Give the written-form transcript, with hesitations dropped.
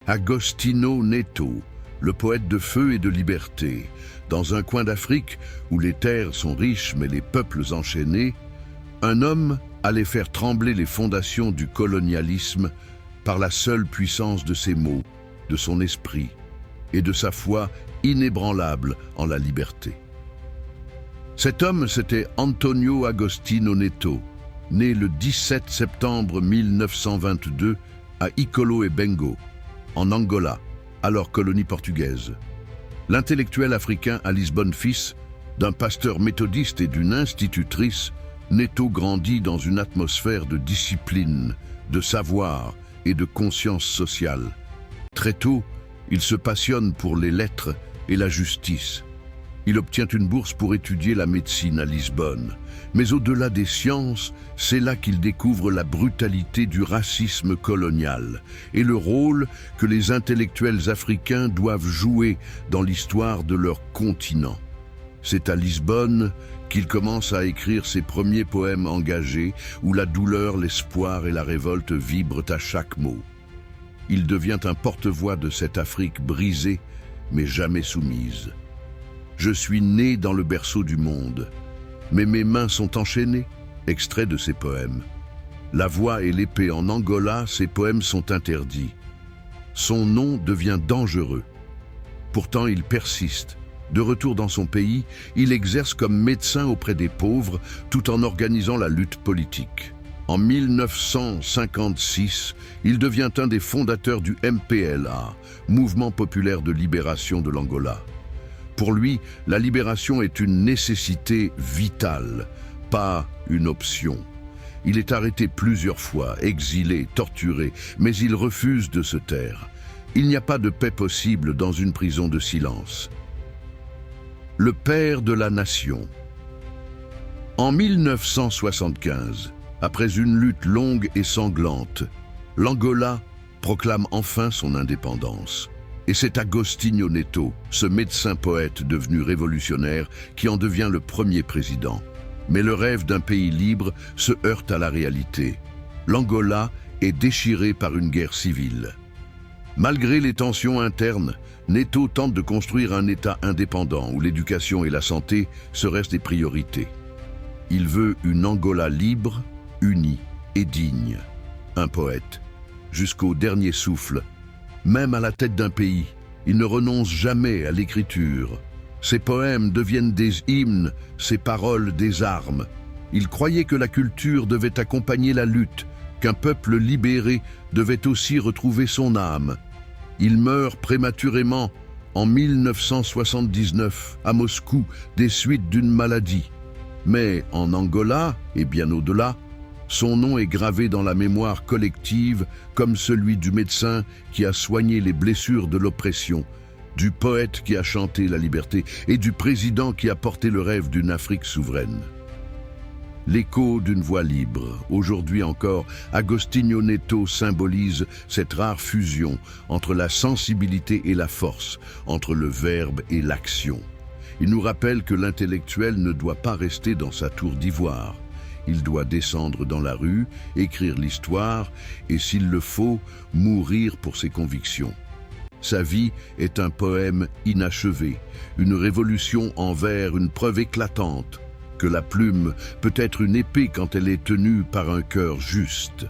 Agostinho Neto, le poète de feu et de liberté, dans un coin d'Afrique où les terres sont riches mais les peuples enchaînés, un homme allait faire trembler les fondations du colonialisme par la seule puissance de ses mots, de son esprit et de sa foi inébranlable en la liberté. Cet homme, c'était Antonio Agostinho Neto, né le 17 septembre 1922 à Icolo e Bengo, en Angola, alors colonie portugaise. L'intellectuel africain à Lisbonne, fils d'un pasteur méthodiste et d'une institutrice, Neto grandit dans une atmosphère de discipline, de savoir et de conscience sociale. Très tôt, il se passionne pour les lettres et la justice. Il obtient une bourse pour étudier la médecine à Lisbonne. Mais au-delà des sciences, c'est là qu'il découvre la brutalité du racisme colonial et le rôle que les intellectuels africains doivent jouer dans l'histoire de leur continent. C'est à Lisbonne qu'il commence à écrire ses premiers poèmes engagés où la douleur, l'espoir et la révolte vibrent à chaque mot. Il devient un porte-voix de cette Afrique brisée, mais jamais soumise. Je suis né dans le berceau du monde, mais mes mains sont enchaînées, extrait de ses poèmes. La voix et l'épée en Angola, ses poèmes sont interdits. Son nom devient dangereux. Pourtant, il persiste. De retour dans son pays, il exerce comme médecin auprès des pauvres, tout en organisant la lutte politique. En 1956, il devient un des fondateurs du MPLA, Mouvement populaire de libération de l'Angola. Pour lui, la libération est une nécessité vitale, pas une option. Il est arrêté plusieurs fois, exilé, torturé, mais il refuse de se taire. Il n'y a pas de paix possible dans une prison de silence. Le père de la nation. En 1975, après une lutte longue et sanglante, l'Angola proclame enfin son indépendance. Et c'est Agostinho Neto, ce médecin-poète devenu révolutionnaire, qui en devient le premier président. Mais le rêve d'un pays libre se heurte à la réalité. L'Angola est déchiré par une guerre civile. Malgré les tensions internes, Neto tente de construire un État indépendant où l'éducation et la santé seraient des priorités. Il veut une Angola libre, unie et digne. Un poète, jusqu'au dernier souffle. Même à la tête d'un pays, il ne renonce jamais à l'écriture. Ses poèmes deviennent des hymnes, ses paroles des armes. Il croyait que la culture devait accompagner la lutte, qu'un peuple libéré devait aussi retrouver son âme. Il meurt prématurément en 1979 à Moscou des suites d'une maladie. Mais en Angola, et bien au-delà, son nom est gravé dans la mémoire collective comme celui du médecin qui a soigné les blessures de l'oppression, du poète qui a chanté la liberté et du président qui a porté le rêve d'une Afrique souveraine. L'écho d'une voix libre. Aujourd'hui encore, Agostinho Neto symbolise cette rare fusion entre la sensibilité et la force, entre le verbe et l'action. Il nous rappelle que l'intellectuel ne doit pas rester dans sa tour d'ivoire. Il doit descendre dans la rue, écrire l'histoire et, s'il le faut, mourir pour ses convictions. Sa vie est un poème inachevé, une révolution en vers, une preuve éclatante que la plume peut être une épée quand elle est tenue par un cœur juste.